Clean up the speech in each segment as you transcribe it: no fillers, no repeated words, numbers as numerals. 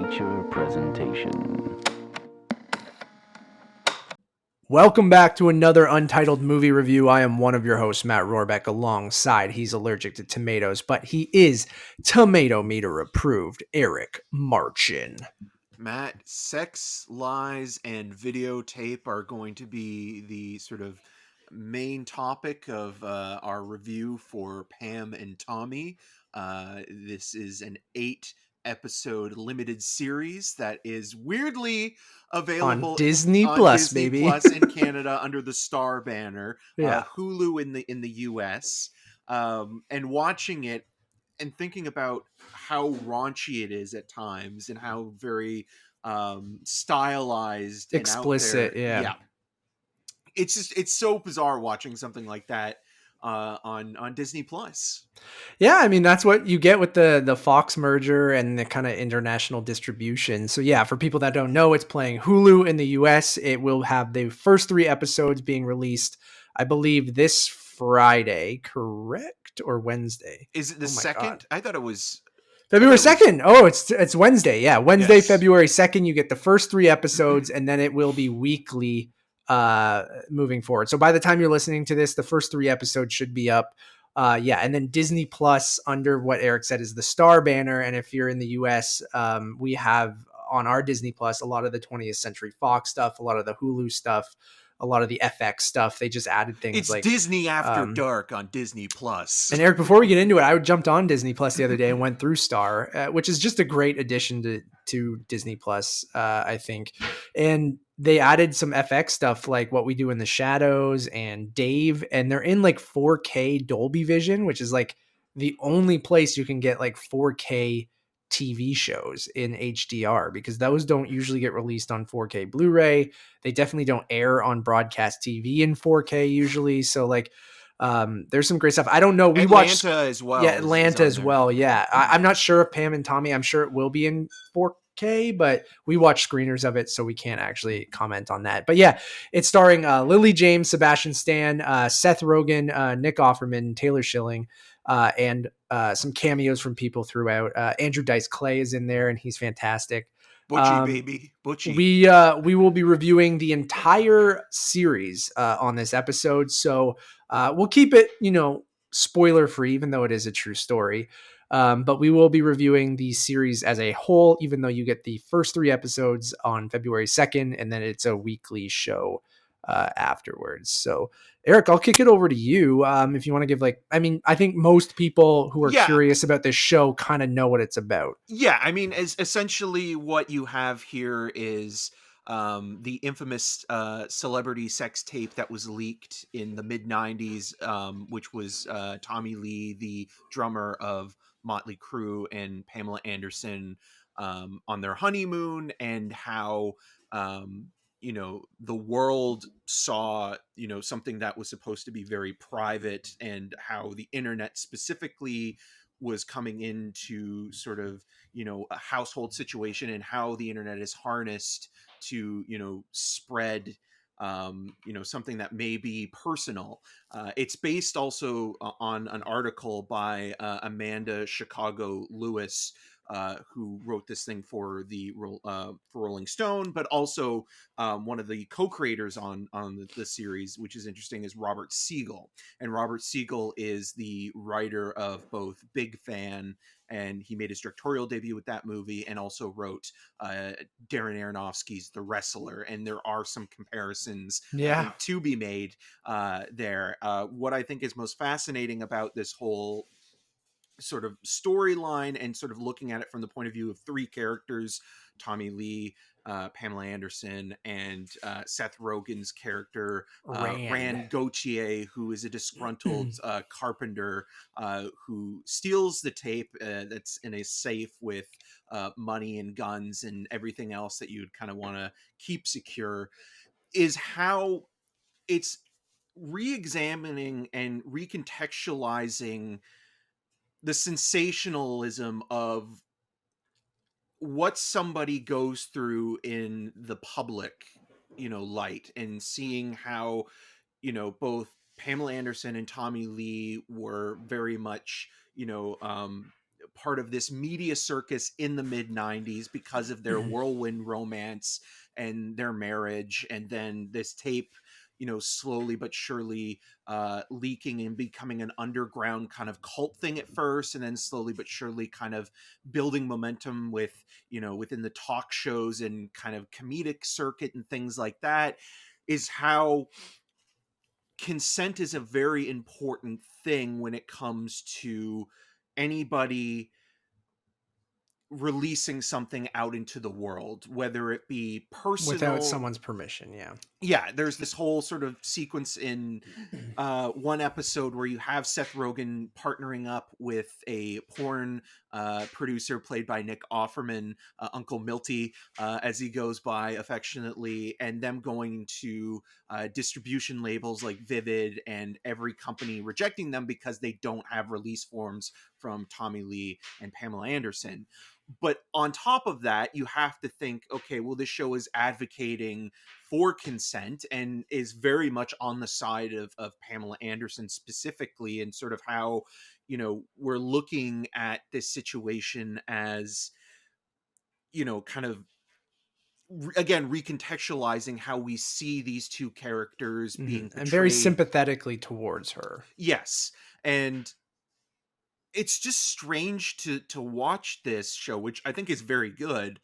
feature presentation. Welcome back to another Untitled movie review. I am one of your hosts, Matt Rohrbeck, alongside he's allergic to tomatoes, but he is tomato meter approved, Eric Marchin. Matt, sex, lies, and videotape are going to be the sort of main topic of our review for Pam and Tommy. This is an 8-episode limited series that is weirdly available On Disney on Plus, Disney baby. Plus in Canada under the Star banner. Yeah. Hulu in the US. And watching it and thinking about how raunchy it is at times and how very stylized and Explicit, out there. yeah. It's so bizarre watching something like that on Disney Plus. Yeah, I mean, that's what you get with the Fox merger and the kind of international distribution. So yeah, for people that don't know, it's playing Hulu in the US. It will have the first 3 episodes being released, I believe, this Friday, correct? Or Wednesday? Is it the second? God. I thought it was February 2nd. Oh, it's Wednesday. Yeah, Wednesday, Yes. February 2nd. You get the first 3 episodes, and then it will be weekly moving forward. So by the time you're listening to this, the first 3 episodes should be up. And then Disney Plus, under what Eric said is the Star banner. And if you're in the US, we have on our Disney Plus a lot of the 20th Century Fox stuff, a lot of the Hulu stuff, a lot of the FX stuff. They just added things it's like Disney After Dark on Disney Plus. And Eric, before we get into it, I jumped on Disney Plus the other day and went through Star, which is just a great addition to Disney Plus, I think. And they added some FX stuff like What We Do in the Shadows and Dave, and they're in like 4K Dolby Vision, which is like the only place you can get like 4K TV shows in HDR, because those don't usually get released on 4K Blu-ray. They definitely don't air on broadcast TV in 4K usually. So like, there's some great stuff. I don't know. We watched Atlanta as well. Yeah, Atlanta as well. Yeah. I'm not sure if Pam and Tommy, I'm sure it will be in 4K, but we watched screeners of it, so we can't actually comment on that. But yeah, it's starring Lily James, Sebastian Stan, Seth Rogen, Nick Offerman, Taylor Schilling, and some cameos from people throughout. Andrew Dice Clay is in there, and he's fantastic. Butchie, baby. Butchie. We will be reviewing the entire series on this episode, so we'll keep it, spoiler free, even though it is a true story. But we will be reviewing the series as a whole, even though you get the first 3 episodes on February 2nd, and then it's a weekly show afterwards. So Eric, I'll kick it over to you. If you want to give I think most people who are curious about this show kind of know what it's about. Yeah. I mean, essentially what you have here is the infamous celebrity sex tape that was leaked in the mid-90s, which was Tommy Lee, the drummer of Motley Crue, and Pamela Anderson on their honeymoon, and how the world saw something that was supposed to be very private, and how the internet specifically was coming into sort of a household situation, and how the internet is harnessed to spread something that may be personal. It's based also on an article by Amanda Chicago Lewis, who wrote this thing for for Rolling Stone, but also one of the co-creators on the series, which is interesting, is Robert Siegel. And Robert Siegel is the writer of both Big Fan, and he made his directorial debut with that movie, and also wrote Darren Aronofsky's The Wrestler. And there are some comparisons to be made there. What I think is most fascinating about this whole sort of storyline, and sort of looking at it from the point of view of 3 characters, Tommy Lee, Pamela Anderson, and Seth Rogen's character, Rand Gauthier, who is a disgruntled carpenter who steals the tape that's in a safe with money and guns and everything else that you'd kind of want to keep secure, is how it's re-examining and recontextualizing the sensationalism of what somebody goes through in the public, light, and seeing how, both Pamela Anderson and Tommy Lee were very much, part of this media circus in the mid 90s because of their whirlwind romance and their marriage, and then this tape, slowly but surely leaking and becoming an underground kind of cult thing at first, and then slowly but surely kind of building momentum with, within the talk shows and kind of comedic circuit and things like that, is how consent is a very important thing when it comes to anybody releasing something out into the world, whether it be personal, without someone's permission. Yeah, there's this whole sort of sequence in one episode where you have Seth Rogen partnering up with a porn producer played by Nick Offerman, Uncle Milty, as he goes by affectionately, and them going to distribution labels like Vivid and every company rejecting them because they don't have release forms from Tommy Lee and Pamela Anderson. But on top of that, you have to think, okay, well, this show is advocating for consent and is very much on the side of Pamela Anderson specifically, and sort of how, we're looking at this situation as, kind of, again, recontextualizing how we see these two characters being portrayed. And very sympathetically towards her. Yes. And it's just strange to watch this show, which I think is very good.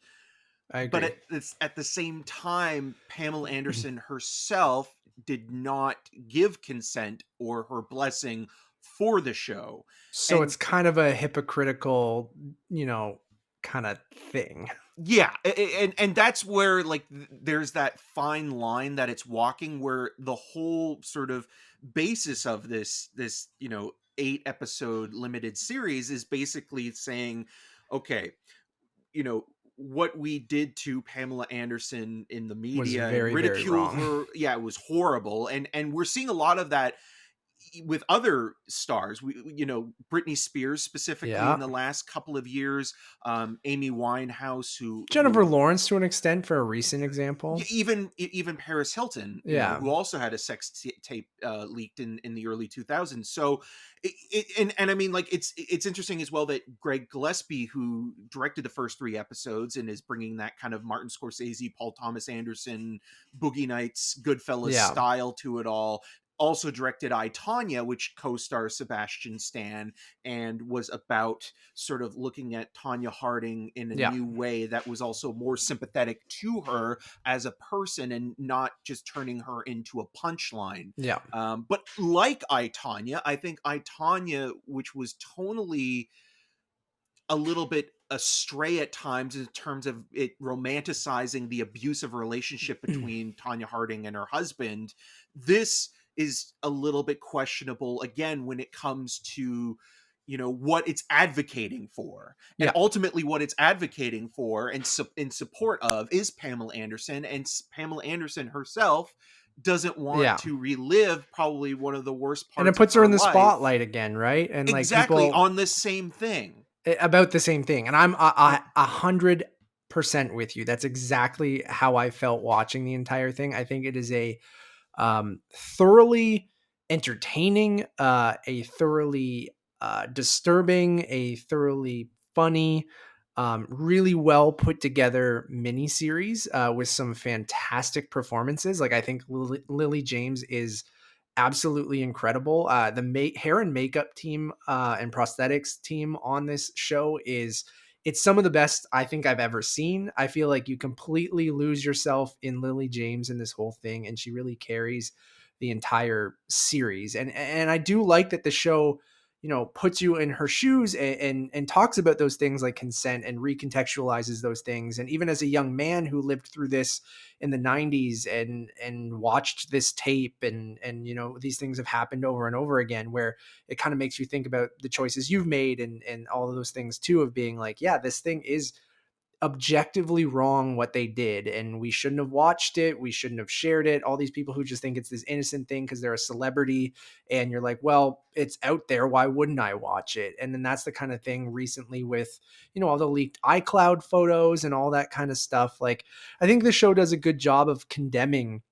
I agree. But at the same time, Pamela Anderson herself did not give consent or her blessing for the show. So it's kind of a hypocritical, kind of thing. Yeah. And that's where, like, there's that fine line that it's walking, where the whole sort of basis of this, 8-episode limited series is basically saying, okay, what we did to Pamela Anderson in the media, very, ridicule very her. Yeah, it was horrible. And we're seeing a lot of that with other stars. Britney Spears specifically in the last couple of years, Amy Winehouse, Jennifer Lawrence to an extent, for a recent example, even Paris Hilton, who also had a sex tape leaked in the early 2000s. So and I mean, like, it's interesting as well that Greg Gillespie, who directed the first 3 episodes and is bringing that kind of Martin Scorsese, Paul Thomas Anderson, Boogie Nights, Goodfellas style to it all, also directed I, Tonya, which co-stars Sebastian Stan, and was about sort of looking at Tonya Harding in a new way that was also more sympathetic to her as a person and not just turning her into a punchline. But like I, Tonya, I think I, Tonya, which was tonally a little bit astray at times in terms of it romanticizing the abusive relationship between Tonya Harding and her husband, this is a little bit questionable again when it comes to, what it's advocating for. And ultimately what it's advocating for and in support of is Pamela Anderson, and Pamela Anderson herself doesn't want to relive probably one of the worst parts, and it puts her in the life. Spotlight again, right? And exactly, like people on this same thing, about the same thing. And I'm 100% with you. That's exactly how I felt watching the entire thing. I think it is a thoroughly entertaining, a thoroughly disturbing, a thoroughly funny, really well put together miniseries with some fantastic performances. Like, I think Lily James is absolutely incredible. The hair and makeup team and prosthetics team on this show it's some of the best I think I've ever seen. I feel like you completely lose yourself in Lily James in this whole thing, and she really carries the entire series. And I do like that the show, puts you in her shoes and talks about those things like consent and recontextualizes those things. And even as a young man who lived through this in the 90s and watched this tape and these things have happened over and over again, where it kind of makes you think about the choices you've made and all of those things too, of being like, yeah, this thing is objectively wrong what they did, and we shouldn't have watched it, we shouldn't have shared it. All these people who just think it's this innocent thing because they're a celebrity, and you're like, well, it's out there, why wouldn't I watch it? And then that's the kind of thing recently with all the leaked iCloud photos and all that kind of stuff. Like, I think the show does a good job of condemning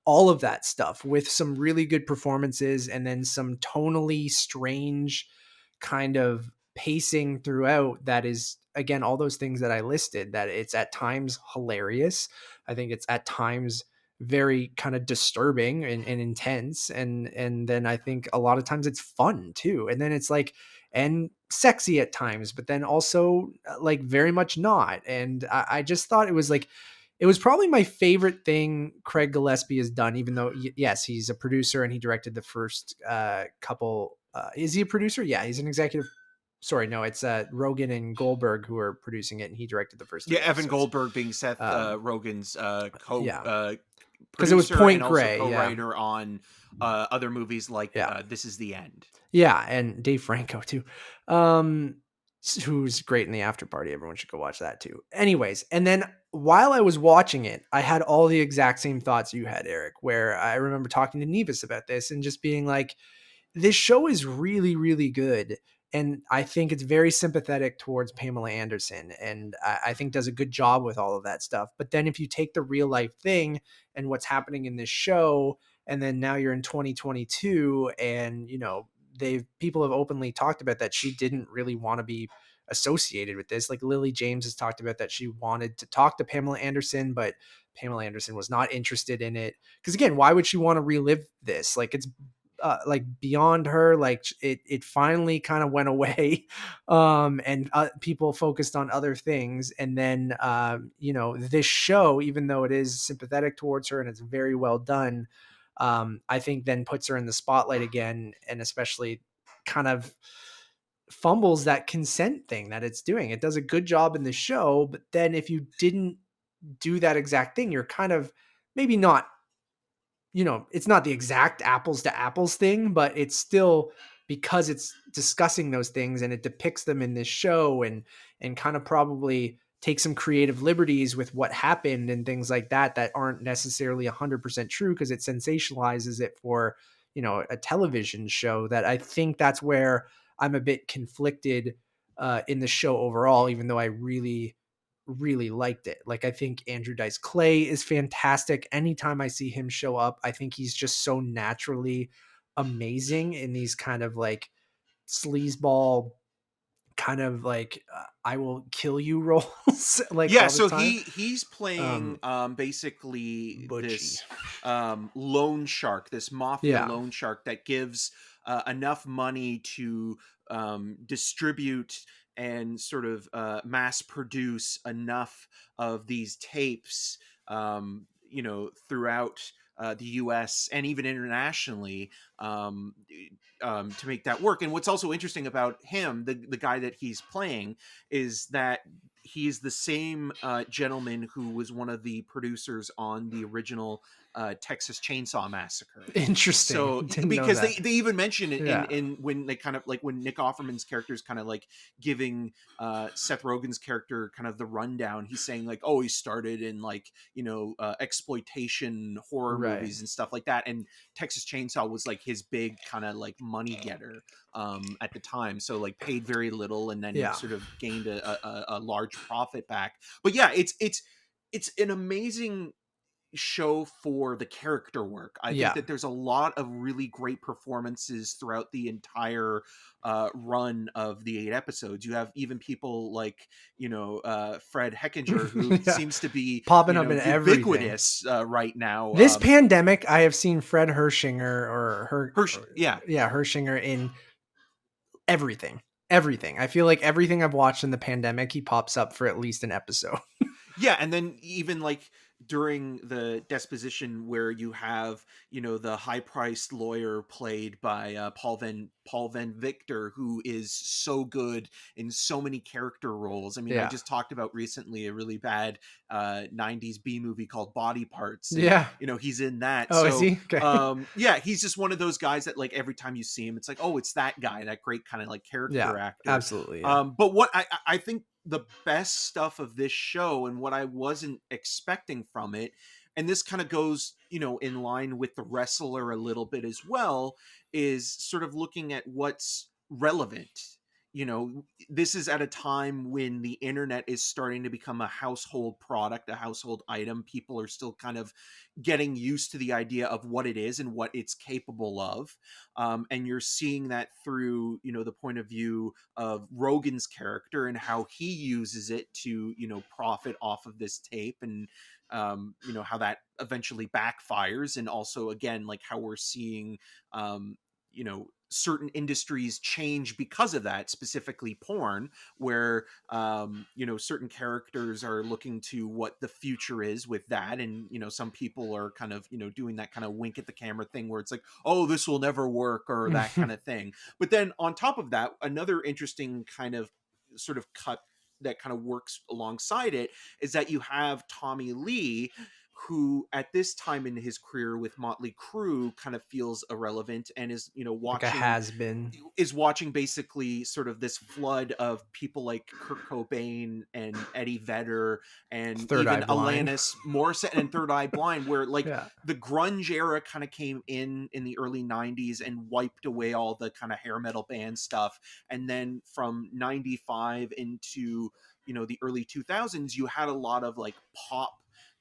all of that stuff with some really good performances, and then some tonally strange kind of pacing throughout that is, again, all those things that I listed, that it's at times hilarious. I think it's at times very kind of disturbing and intense. And then I think a lot of times it's fun too. And then it's like, and sexy at times, but then also like very much not. And I just thought it was like, it was probably my favorite thing Craig Gillespie has done, even though, yes, he's a producer and he directed the first couple. Is he a producer? Yeah, he's an executive. Sorry, no, it's Rogen and Goldberg who are producing it, and he directed the first Yeah, three Evan episodes. Goldberg being Seth Rogen's Yeah, because it was producer and Point also Grey. Yeah, co-writer on other movies like yeah, This Is the End. yeah, and Dave Franco too, um, who's great in The After Party. Everyone should go watch that too. Anyways, and then while I was watching it, I had all the exact same thoughts you had, Eric. Where I remember talking to Nevis about this and just being like, this show is really, really good. And I think it's very sympathetic towards Pamela Anderson. And I think does a good job with all of that stuff. But then if you take the real life thing and what's happening in this show, and then now you're in 2022 and, you know, people have openly talked about that she didn't really want to be associated with this. Like Lily James has talked about that she wanted to talk to Pamela Anderson, but Pamela Anderson was not interested in it. Because again, why would she want to relive this? Like it's like beyond her. Like it finally kind of went away, and people focused on other things. And then you know, this show, even though it is sympathetic towards her and it's very well done, I think then puts her in the spotlight again, and especially kind of fumbles that consent thing that it's doing. It does a good job in the show, but then if you didn't do that exact thing, you're kind of maybe not, you know, it's not the exact apples to apples thing, but it's still, because it's discussing those things and it depicts them in this show, and kind of probably take some creative liberties with what happened and things like that that aren't necessarily 100% true because it sensationalizes it for, you know, a television show. That I think that's where I'm a bit conflicted in the show overall, even though I really liked it. Like I think Andrew Dice Clay is fantastic. Anytime I see him show up, I think he's just so naturally amazing in these kind of like sleazeball kind of like I will kill you roles like Yeah, all the so time. he's playing basically Butchie. this loan shark, this mafia Yeah. loan shark that gives enough money to distribute and sort of mass produce enough of these tapes, you know, throughout the U.S. and even internationally, to make that work. And what's also interesting about him, the guy that he's playing, is that he's the same gentleman who was one of the producers on the original Texas Chainsaw Massacre. Interesting. So Didn't know because that. they even mention it Yeah. in when they kind of like when Nick Offerman's character is kind of like giving Seth Rogen's character kind of the rundown, he's saying like, oh, he started in like, you know, exploitation horror Right. movies and stuff like that, and Texas Chainsaw was like his big kind of like money getter at the time, so like paid very little and then Yeah. sort of gained a large profit back. But yeah, it's an amazing show for the character work. I think Yeah. that there's a lot of really great performances throughout the entire run of the 8 episodes. You have even people like, you know, Fred Heckinger, who Yeah. seems to be, Popping you up know, in everything. ubiquitous right now. This pandemic, I have seen Fred Hershinger Yeah. Hershinger in everything. Everything. I feel like everything I've watched in the pandemic, he pops up for at least an episode. Yeah, and then even like during the disposition where you have, you know, the high-priced lawyer played by Paul Van Victor, who is so good in so many character roles. I mean, I Yeah. just talked about recently a really bad 90s B movie called Body Parts. And, Yeah. you know, he's in that. Oh, So is he? Okay. yeah, he's just one of those guys that like every time you see him, it's like, oh, it's that guy, that great kind of like Yeah. character actor. Absolutely. Yeah. But what I think the best stuff of this show and what I wasn't expecting from it, and this kind of goes, you know, in line with The Wrestler a little bit as well, is sort of looking at what's relevant. you know, this is at a time when the internet is starting to become a household product, a household item. People are still kind of getting used to the idea of what it is and what it's capable of. And you're seeing that through, you know, the point of view of Rogen's character and how he uses it to, you know, profit off of this tape, and you know, how that eventually backfires. And also, again, like how we're seeing, you know, certain industries change because of that, specifically porn, where you know, certain characters are looking to what the future is with that. And you know, some people are kind of, you know, doing that kind of wink at the camera thing where it's like, oh, this will never work, or that kind of thing. But then on top of that, another interesting kind of sort of cut that kind of works alongside it is that you have Tommy Lee, who at this time in his career with Motley Crue kind of feels irrelevant, and is, you know, Like a has been. watching basically sort of this flood of people like Kurt Cobain and Eddie Vedder and Third Eye even Blind. Alanis Morissette and Third Eye Blind, where like Yeah. the grunge era kind of came in the early 90s and wiped away all the kind of hair metal band stuff. And then from 95 into, you know, the early 2000s, you had a lot of like pop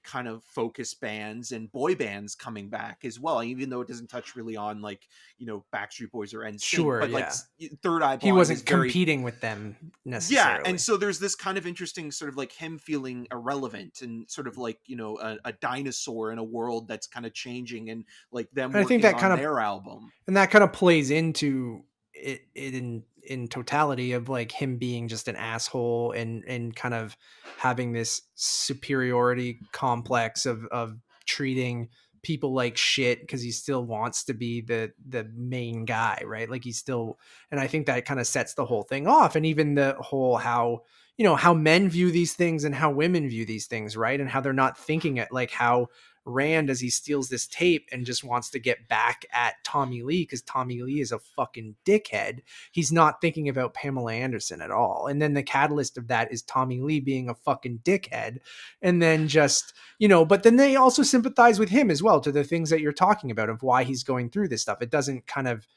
kind of focus bands and boy bands coming back as well, even though it doesn't touch really on like, you know, Backstreet Boys or NSYNC. Sure, But like yeah. Third Eye He Blind is wasn't very, competing with them yeah. necessarily. And so there's this kind of interesting sort of like him feeling irrelevant and sort of like, you know, a dinosaur in a world that's kind of changing, and like them And I think working that on kind of their album. and that kind of plays into it in totality of like him being just an asshole and kind of having this superiority complex of treating people like shit because he still wants to be the main guy, right? Like he's still, and I think that kind of sets the whole thing off. And even the whole how, you know, how men view these things and how women view these things, right? And how they're not thinking it, like how Rand, as he steals this tape and just wants to get back at Tommy Lee because Tommy Lee is a fucking dickhead. He's not thinking about Pamela Anderson at all. And then the catalyst of that is Tommy Lee being a fucking dickhead. And then just, you know, but then they also sympathize with him as well, to the things that you're talking about of why he's going through this stuff. It doesn't kind of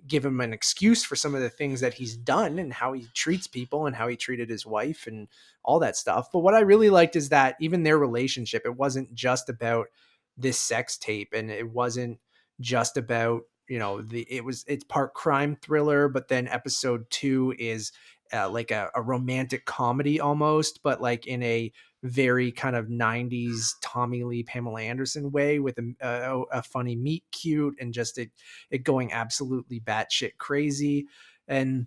give him an excuse for some of the things that he's done and how he treats people and how he treated his wife and all that stuff. But what I really liked is that even their relationship, it wasn't just about this sex tape, and it wasn't just about, you know, it's part crime thriller, but then episode 2 is like a romantic comedy almost, but like in a very kind of 90s Tommy Lee, Pamela Anderson way, with a funny meet cute and just it going absolutely batshit crazy. And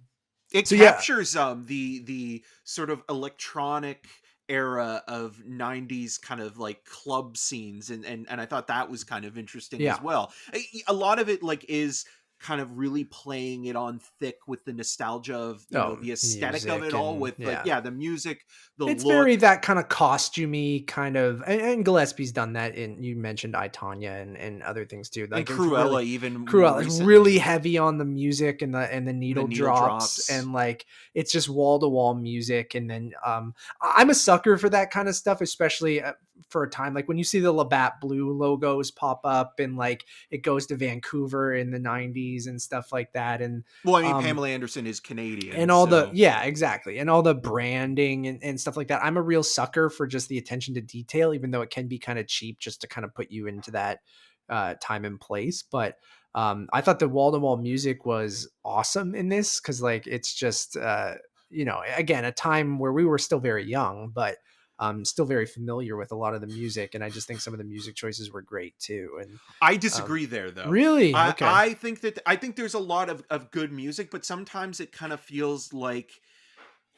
It so, yeah. captures the sort of electronic era of 90s kind of like club scenes, and I thought that was kind of interesting as Yeah. well. A lot of it like is kind of really playing it on thick with the nostalgia of, you know, the aesthetic of Music it all, and with like, yeah, the music, the it's look. very that kind of costumey kind of, and Gillespie's done that in, you mentioned I, Tonya, and other things too. And Like it's really Cruella even more Cruella is really recently, heavy on the music and the the needle needle drops, drops. and like it's just wall to wall music. And then I'm a sucker for that kind of stuff, especially for a time like when you see the Labatt Blue logos pop up and like it goes to Vancouver in the 90s and stuff like that. And Well, I mean, Pamela Anderson is Canadian, and all the, so yeah, exactly, and all the branding and stuff like that. I'm a real sucker for just the attention to detail, even though it can be kind of cheap just to kind of put you into that time and place. But I thought the wall-to-wall music was awesome in this because like it's just you know, again, a time where we were still very young, but still very familiar with a lot of the music. And I just think some of the music choices were great too. And I disagree there, though. really, I, okay, I think that I think there's a lot of good music, but sometimes it kind of feels like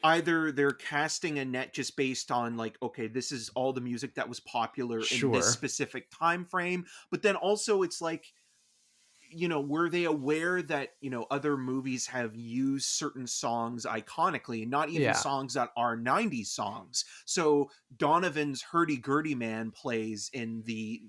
either they're casting a net just based on like, okay, this is all the music that was popular in this sure, specific time frame, but then also it's like, you know, were they aware that, you know, other movies have used certain songs iconically, not even yeah, songs that are 90s songs? So Donovan's Hurdy-Gurdy Man plays in the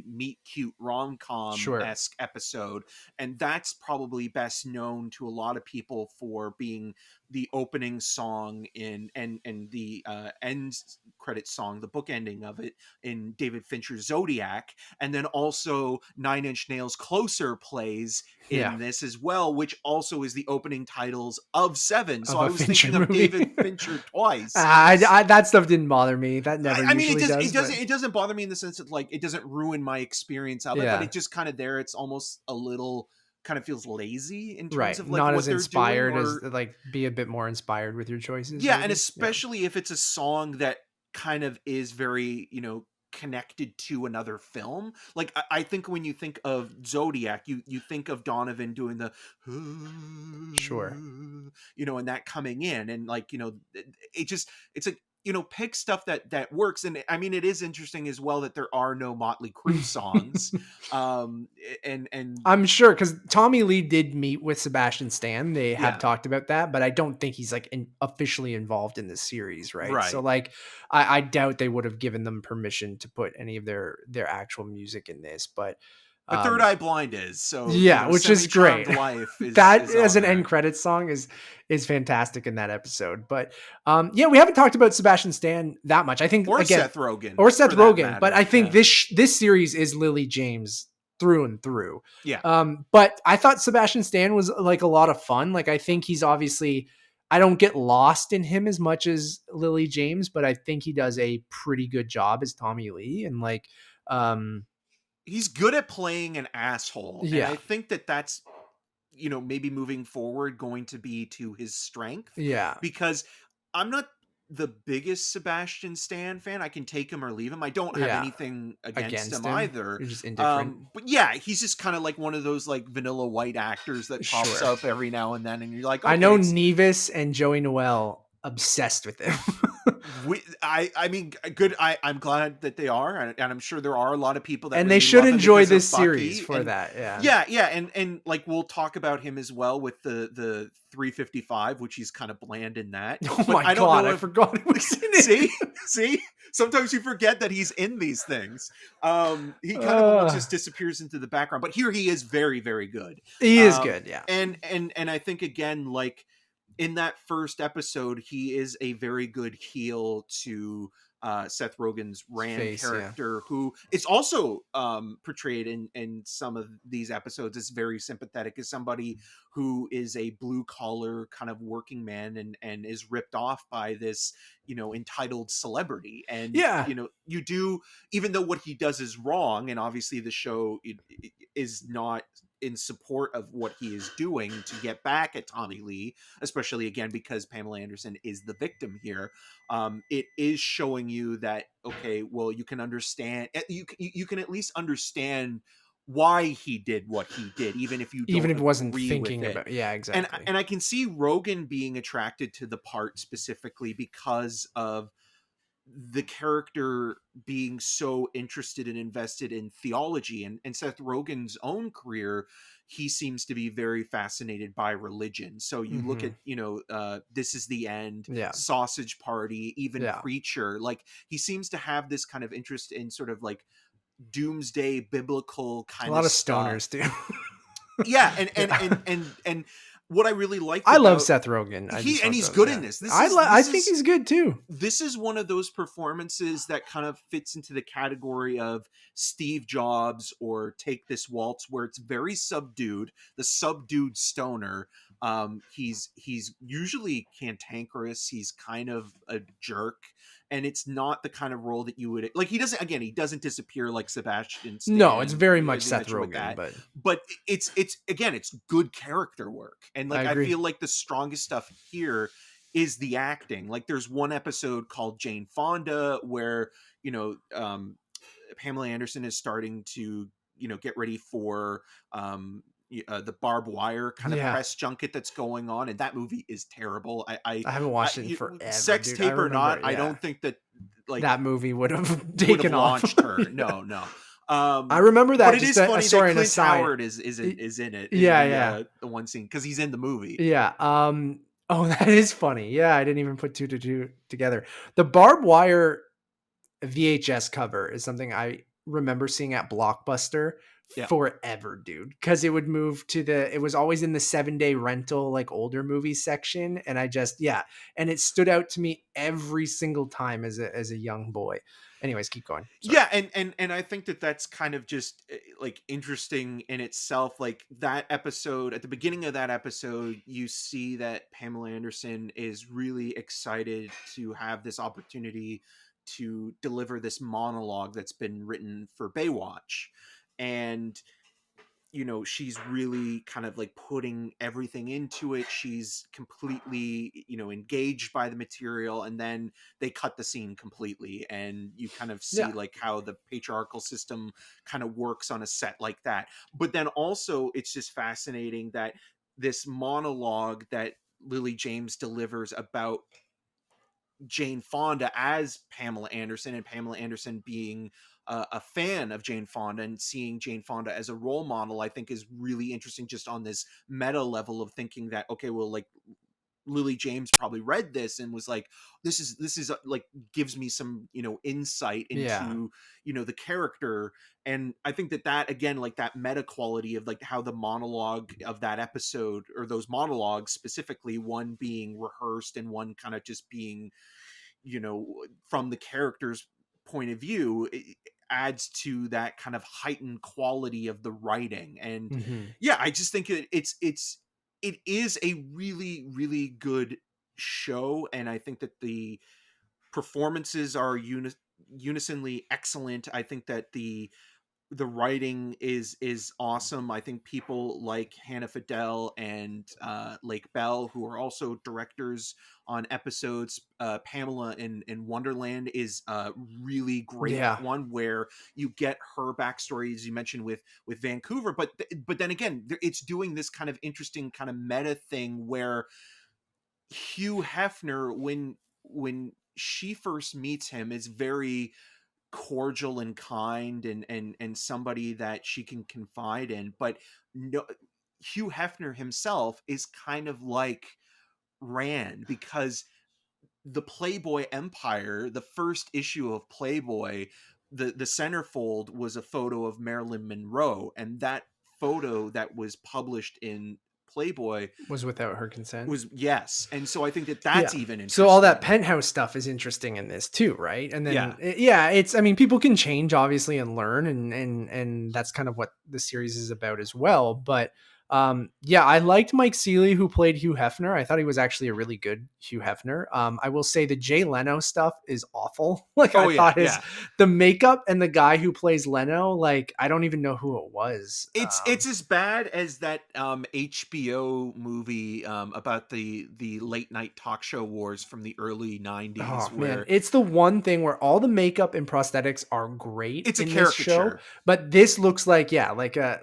meet cute rom-com sure, esque episode, and that's probably best known to a lot of people for being the opening song in and the end credit song, the book ending of it, in David Fincher's Zodiac. And then also Nine Inch Nails' Closer plays Yeah. in this as well, which also is the opening titles of Seven. So Of I a was Fincher thinking of movie. David Fincher twice. That stuff didn't bother me. That never I mean, usually does. it doesn't bother me in the sense that like it doesn't ruin my experience of it, but Yeah. it just kind of there. It's almost a little kind of feels lazy in terms Right. of like Not what as they're doing, inspired or as like be a bit more inspired with your choices. yeah, and Maybe. especially if it's a song that kind of is very, connected to another film. Like I think when you think of Zodiac, you think of Donovan doing the Sure. and that coming in, and like, it's a pick stuff that works. And I mean, it is interesting as well that there are no Motley Crue songs. And I'm sure because Tommy Lee did meet with Sebastian Stan. They have Yeah. talked about that, but I don't think he's like officially involved in this series, right? So Right. like, I doubt they would have given them permission to put any of their actual music in this. But Third Eye Blind is so yeah, which is great. Semi-Charmed Life is That is as on an end there. credits song is fantastic in that episode. But yeah, we haven't talked about Sebastian Stan that much. I think Or again, Seth Rogen, or Seth for that Rogen. matter. But I think Yeah. this series is Lily James through and through. Yeah. But I thought Sebastian Stan was like a lot of fun. Like I think he's obviously, I don't get lost in him as much as Lily James, but I think he does a pretty good job as Tommy Lee. And like, He's good at playing an asshole. And yeah. I think that's, maybe moving forward going to be to his strength. Yeah. Because I'm not the biggest Sebastian Stan fan. I can take him or leave him. I don't have Yeah. anything against him either. You're just indifferent. But yeah, he's just kind of like one of those like vanilla white actors that pops Sure. up every now and then, and you're like, okay, I know Nevis and Joey Noelle obsessed with him. I mean, good. I'm glad that they are, and I'm sure there are a lot of people that and really they should love him enjoy because of this series Bucky, for and that. Yeah. yeah, and like we'll talk about him as well with the 355, which he's kind of bland in that. Oh But my don't god, know I forgot it was in it. see, sometimes you forget that he's in these things. He kind of almost just disappears into the background, but here he is very, very good. He is good, yeah. And I think again, like in that first episode, he is a very good heel to Seth Rogen's Rand character, who is also portrayed in some of these episodes as very sympathetic, as somebody who is a blue collar kind of working man and is ripped off by this, entitled celebrity. And, you do, even though what he does is wrong, and obviously the show it is not in support of what he is doing to get back at Tommy Lee, especially again because Pamela Anderson is the victim here. It is showing you that, okay, well, you can understand, you can at least understand why he did what he did, even if you don't even if it wasn't agree thinking with it. about, yeah, exactly. And I can see Rogen being attracted to the part specifically because of the character being so interested and invested in theology, and Seth Rogen's own career, he seems to be very fascinated by religion. So you look at, This Is the End, Sausage Party, even Preacher, like he seems to have this kind of interest in sort of like doomsday biblical kind of a lot of stuff. stoners too. Yeah, and what I really like, I love Seth Rogen. He's good in this. I think he's good too. This is one of those performances that kind of fits into the category of Steve Jobs or Take This Waltz, where it's very subdued, the subdued stoner. He's usually cantankerous. He's kind of a jerk, and it's not the kind of role that you would like. He doesn't disappear like Sebastian Stan. No, it's very much Seth Rogen, but it's good character work. And like I feel like the strongest stuff here is the acting. Like there's one episode called Jane Fonda where Pamela Anderson is starting to get ready for the barbed wire kind of press junket that's going on, and that movie is terrible. I haven't watched it in forever. Sex tape or not, I don't think that like that movie would have taken off. Launched her. No. I remember that. But it is funny that Clint Howard is in it. The one scene because he's in the movie. Yeah. Oh, that is funny. Yeah, I didn't even put two to two together. The barbed wire VHS cover is something I remember seeing at Blockbuster Yeah. forever, dude, because it would move to it was always in the 7-day rental, like older movies section. And I just, yeah. And it stood out to me every single time as a young boy. Anyways, keep going. Sorry. Yeah, and I think that that's kind of just like interesting in itself. Like that episode, at the beginning of that episode, you see that Pamela Anderson is really excited to have this opportunity to deliver this monologue that's been written for Baywatch. And she's really kind of like putting everything into it. She's completely, engaged by the material, and then they cut the scene completely, and you kind of see Yeah. like how the patriarchal system kind of works on a set like that. But then also it's just fascinating that this monologue that Lily James delivers about Jane Fonda as Pamela Anderson, and Pamela Anderson being a fan of Jane Fonda and seeing Jane Fonda as a role model, I think is really interesting, just on this meta level of thinking that, okay, well, like Lily James probably read this and was like, this is like, gives me some, insight Yeah. into, the character. And I think that again, like that meta quality of like how the monologue of that episode, or those monologues specifically, one being rehearsed and one kind of just being, from the character's point of view, it adds to that kind of heightened quality of the writing. And Mm-hmm. yeah, I just think it is a really, really good show. And I think that the performances are unisonly excellent. I think that the writing is awesome. I think people like Hannah Fidel and Lake Bell, who are also directors on episodes, Pamela in Wonderland is a really great Yeah. one, where you get her backstory, as you mentioned, with Vancouver. But then again, it's doing this kind of interesting kind of meta thing where Hugh Hefner, when she first meets him, is very cordial and kind, and somebody that she can confide in. But no, Hugh Hefner himself is kind of like Rand, because the Playboy Empire, the first issue of Playboy, the centerfold was a photo of Marilyn Monroe, and that photo that was published in Playboy Was without her consent. was, yes. And so I think that that's Yeah. even So all that interesting. penthouse stuff is interesting in this too, right? And then Yeah. yeah, it's, I mean, people can change obviously and learn, and that's kind of what the series is about as well. But yeah, I liked Mike Seeley, who played Hugh Hefner. I thought he was actually a really good Hugh Hefner. I will say the Jay Leno stuff is awful. Like I Oh yeah, thought yeah. the makeup and the guy who plays Leno, like I don't even know who it was. It's as bad as that HBO movie about the late night talk show wars from the early 90s, Oh man, where it's the one thing where all the makeup and prosthetics are great it's a in this show, caricature. but this looks like, yeah, like a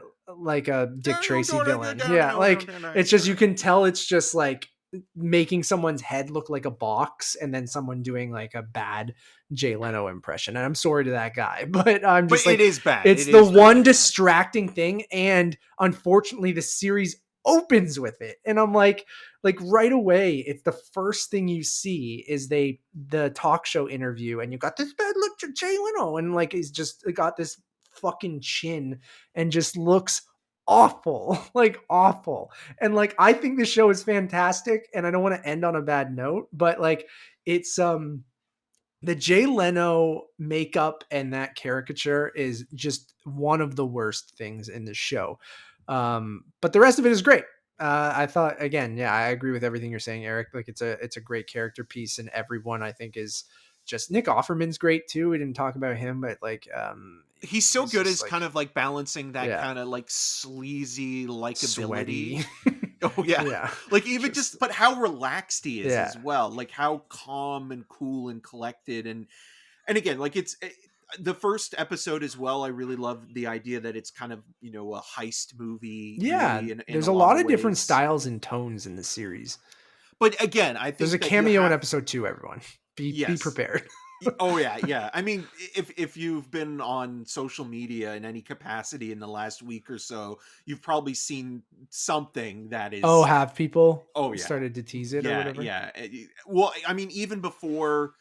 Dick Tracy villain. Yeah, like it's just, you can tell it's just like making someone's head look like a box and then someone doing like a bad Jay Leno impression. And I'm sorry to that guy, but I'm But just it like, is bad. it's It the is very one bad. distracting thing, and unfortunately the series opens with it. And I'm like right away, it's the first thing you see is the talk show interview, and you got this bad look to Jay Leno, and like he's just got this fucking chin and just looks awful, like awful. And like I think the show is fantastic, and I don't want to end on a bad note, but like it's the Jay Leno makeup and that caricature is just one of the worst things in the show. But the rest of it is great. I thought, again, yeah, I agree with everything you're saying, Eric. Like it's a great character piece, and everyone I think is just, Nick Offerman's great too. We didn't talk about him, but like He's so he's good just as like, kind of like balancing that yeah, kind of like sleazy sweaty. likability. Oh yeah. Yeah. Like even Just just, but how relaxed he is yeah. as well. Like how calm and cool and collected. And again, like the first episode as well, I really love the idea that it's kind of, a heist movie, Yeah. really, in There's a a lot lot of of different ways. styles and tones in the series. But again, I There's a think that you cameo in have, episode 2, everyone. Be yes. prepared. Oh yeah, yeah. I mean, if you've been on social media in any capacity in the last week or so, you've probably seen something that Oh, is, have people oh yeah. started to tease it or Yeah, whatever? yeah. Well, I mean, even before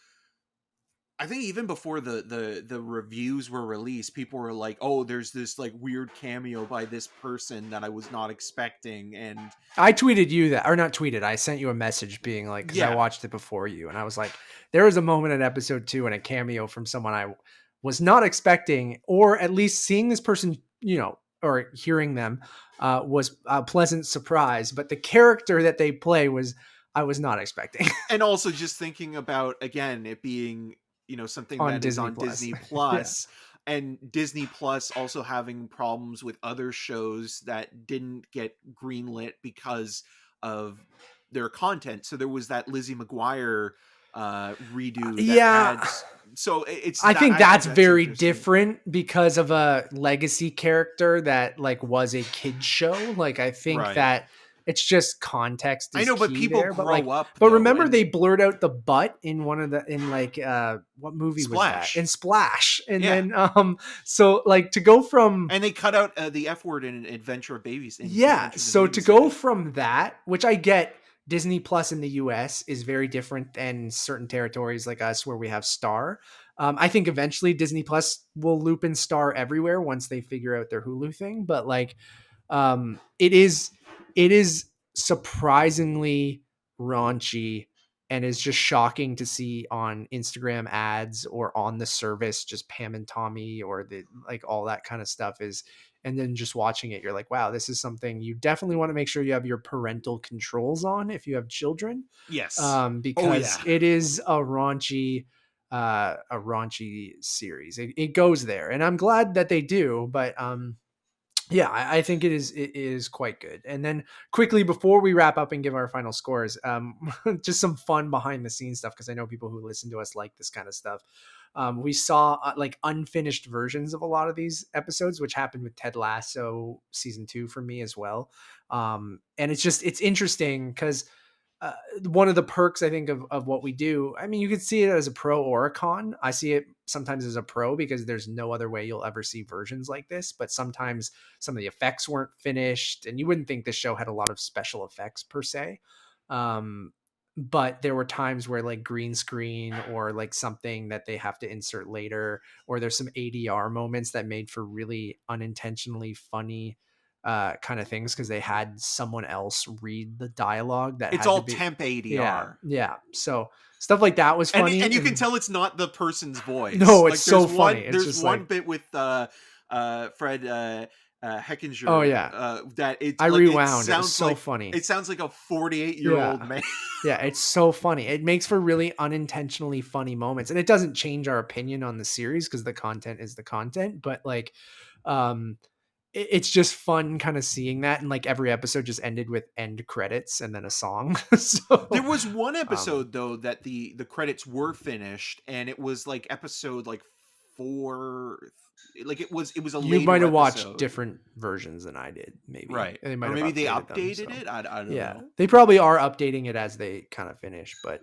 I think even before the reviews were released, people were like, "Oh, there's this like weird cameo by this person that I was not expecting," and I tweeted you that, or not tweeted. I sent you a message being like, because I yeah, watched it before you, and I was like, there was a moment in episode 2 and a cameo from someone I was not expecting, or at least seeing this person, or hearing them, was a pleasant surprise. But the character that they play was I was not expecting and also just thinking about again it being something on that is Disney on Plus. Disney Yeah. Plus, and Disney Plus also having problems with other shows that didn't get greenlit because of their content. So there was that Lizzie McGuire redo that Yeah. had so it's I that think I think that's that's very interesting. different because of a legacy character that like was a kid show. Like I think Right. that it's just context I is know, but key people there. grow up But though, remember and they blurred out the butt in one of the in like what movie was that? In Splash. Splash. And Yeah. then so like to go from And they cut out the F word in Adventure of Babies in yeah, Adventures of so to go Babysitting. from that, which I get Disney Plus in the US is very different than certain territories like us where we have Star. I think eventually Disney Plus will loop in Star everywhere once they figure out their Hulu thing, but like it is surprisingly raunchy and is just shocking to see on Instagram ads or on the service, just Pam and Tommy or the like all that kind of stuff is, and then just watching it, you're like, wow, this is something you definitely want to make sure you have your parental controls on if you have children, Yes. Oh because yeah. it is a raunchy series. It goes there, and I'm glad that they do, but yeah, I think it is quite good. And then quickly before we wrap up and give our final scores, just some fun behind the scenes stuff because I know people who listen to us like this kind of stuff. We saw like unfinished versions of a lot of these episodes, which happened with Ted Lasso season 2 for me as well. And it's interesting because uh, one of the perks I think of what we do. I mean, you could see it as a pro or a con. I see it sometimes as a pro because there's no other way you'll ever see versions like this. But sometimes some of the effects weren't finished, and you wouldn't think this show had a lot of special effects per se. Um, but there were times where like green screen or like something that they have to insert later, or there's some ADR moments that made for really unintentionally funny kind of things because they had someone else read the dialogue that It's had to all be temp yeah, ADR. yeah. So stuff like that was funny And you can and tell it's not the person's voice. no, it's Like so funny. It's there's just one like, bit with Fred oh Heckinger yeah, that it's I like rewound. It was so funny. it sounds like a 48-year-old Yeah. man. Yeah, it's so funny. It makes for really unintentionally funny moments. And it doesn't change our opinion on the series because the content is the content, but like um it's just fun kind of seeing that, and like every episode just ended with end credits and then a song. There So was one um episode though that the credits were finished, and it was like episode like 4, like it was a you might later have watched episode. different versions than I did, maybe. Right. And they might Or have maybe they updated them. updated So it. I don't yeah, know. they probably are updating it as they kind of finish. But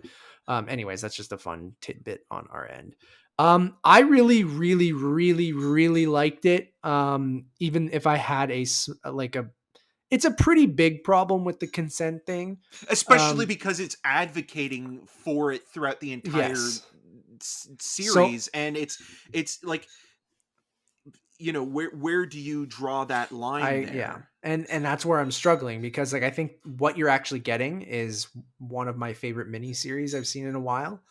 anyways, that's just a fun tidbit on our end. I really, really, really, really liked it. Even if I had like a, it's a pretty big problem with the consent thing. Especially Um, because it's advocating for it throughout the entire yes. So series, and it's like where do you draw that line yeah, there? and that's where I'm struggling because like I think what you're actually getting is one of my favorite mini series I've seen in a while.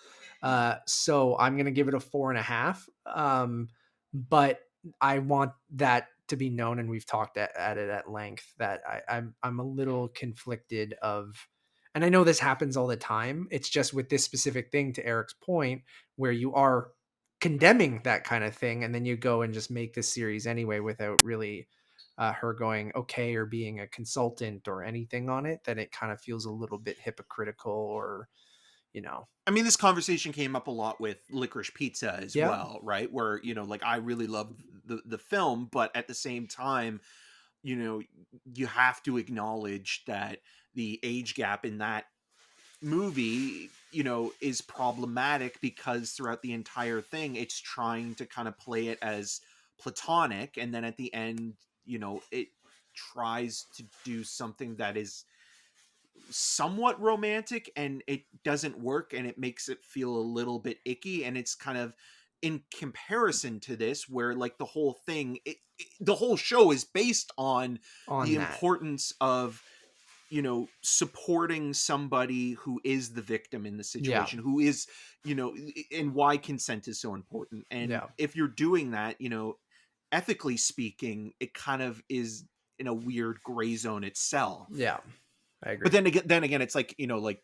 So I'm gonna give it a 4.5. But I want that to be known, and we've talked at it at length that I'm a little conflicted of, and I know this happens all the time. It's just with this specific thing, to Eric's point, where you are condemning that kind of thing, and then you go and just make this series anyway without really her going okay or being a consultant or anything on it, then it kind of feels a little bit hypocritical or you know I mean, this conversation came up a lot with Licorice Pizza as yeah. well, right? Where like I really love the film, but at the same time, you know, you have to acknowledge that the age gap in that movie is problematic because throughout the entire thing it's trying to kind of play it as platonic, and then at the end it tries to do something that is somewhat romantic, and it doesn't work, and it makes it feel a little bit icky. And it's kind of in comparison to this, where like the whole thing, the whole show is based on the that. importance of, you know, supporting somebody who is the victim in the situation, who is, you know, and why consent is so important. And if you're doing that, you know, ethically speaking, it kind of is in a weird gray zone itself. Yeah, I agree. But then again, it's like, you know, like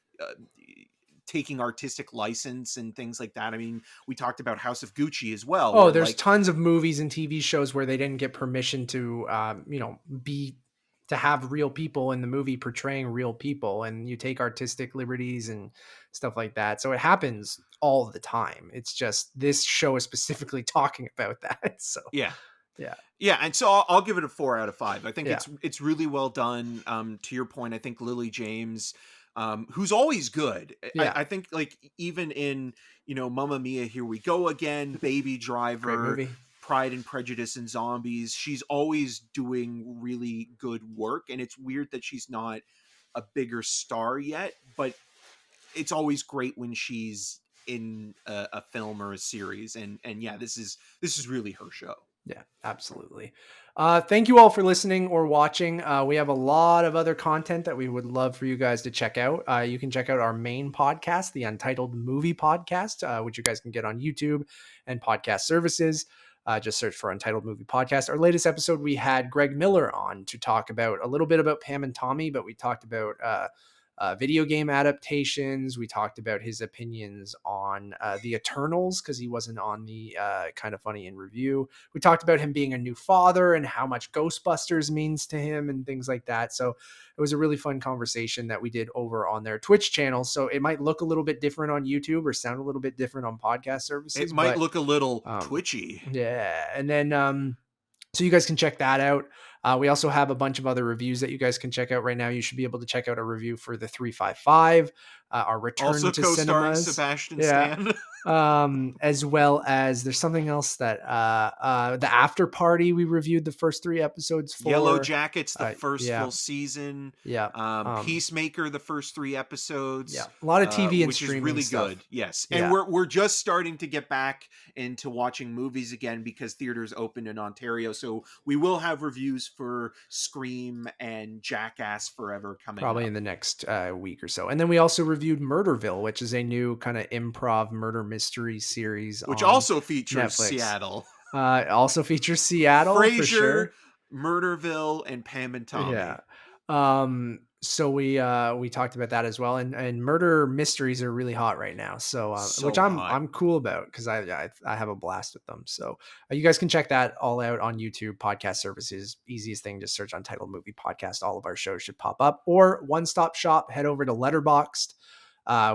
taking artistic license and things like that. I mean, we talked about House of Gucci as well. Oh, there's like, tons of movies and TV shows where they didn't get permission to, you know, to have real people in the movie portraying real people, and you take artistic liberties and stuff like that. So it happens all the time. It's just this show is specifically talking about that. So yeah. yeah. Yeah, and so I'll give it a 4 out of 5. I think it's really well done. To your point, I think Lily James, who's always good. I think like even in, you know, Mamma Mia, Here We Go Again, Baby Driver, Great movie. Pride and Prejudice and Zombies, she's always doing really good work. And it's weird that she's not a bigger star yet, but it's always great when she's in a film or a series. And yeah, this is really her show. Yeah, absolutely. Thank you all for listening or watching. We have a lot of other content that we would love for you guys to check out. You can check out our main podcast, the Untitled Movie Podcast, which you guys can get on YouTube and podcast services. Just search for Untitled Movie Podcast. Our latest episode, we had Greg Miller on to talk about a little bit about Pam and Tommy, but we talked about video game adaptations. We talked about his opinions on the Eternals, because he wasn't on the Kind of Funny in Review. We talked about him being a new father and how much Ghostbusters means to him and things like that. So it was a really fun conversation that we did over on their Twitch channel. So it might look a little bit different on YouTube or sound a little bit different on podcast services. It might look a little twitchy. Yeah. And then so you guys can check that out. We also have a bunch of other reviews that you guys can check out right now. You should be able to check out a review for the 355, our return also to co-starring cinemas. Sebastian Stan. As well as there's something else that the After Party we reviewed the first 3 episodes for. Yellow Jackets, the first full season. Peacemaker, the first 3 episodes. Yeah, a lot of TV and which streaming is really stuff. good. Yes, and we're just starting to get back into watching movies again because theaters opened in Ontario. So we will have reviews for Scream and Jackass Forever coming probably up in the next week or so. And then we also reviewed Murderville, which is a new kind of improv murder mystery series, which also features Netflix. Seattle. Also features Seattle, Frasier, for sure. Murderville, and Pam and Tommy. Yeah. So we talked about that as well, and murder mysteries are really hot right now. So, which I'm cool about, because I have a blast with them. So you guys can check that all out on YouTube, podcast services. Easiest thing, just search Untitled Movie Podcast. All of our shows should pop up. Or one stop shop, head over to Letterboxd,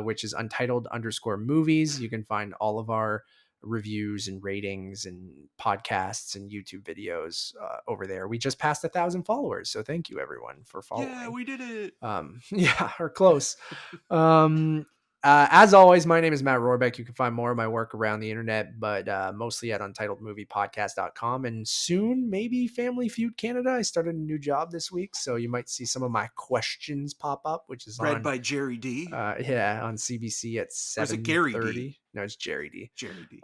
which is Untitled_movies. You can find all of our reviews and ratings and podcasts and YouTube videos over there. We just passed 1,000 followers, so thank you everyone for following. Yeah, we did it. Yeah, we're close. As always, my name is Matt Rohrbeck. You can find more of my work around the internet, but mostly at untitledmoviepodcast.com, and soon maybe Family Feud Canada. I started a new job this week, so you might see some of my questions pop up, which is read by Jerry D. On CBC at 7:30. Is it Gary D? No, it's Jerry D. Jerry D.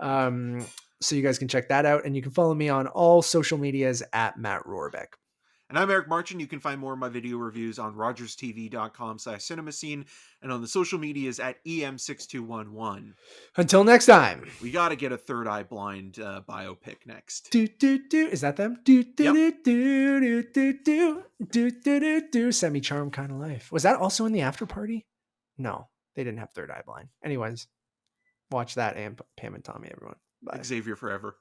So you guys can check that out, and you can follow me on all social medias at Matt Rohrbeck. And I'm Eric Marchin. You can find more of my video reviews on rogerstv.com/cinemascene and on the social medias at EM6211. Until next time. We got to get a Third Eye Blind biopic next. Is that them? Semi-charm kind of life. Was that also in the After Party? No, they didn't have Third Eye Blind. Anyways, watch that and Pam and Tommy, everyone. Bye. Xavier Forever.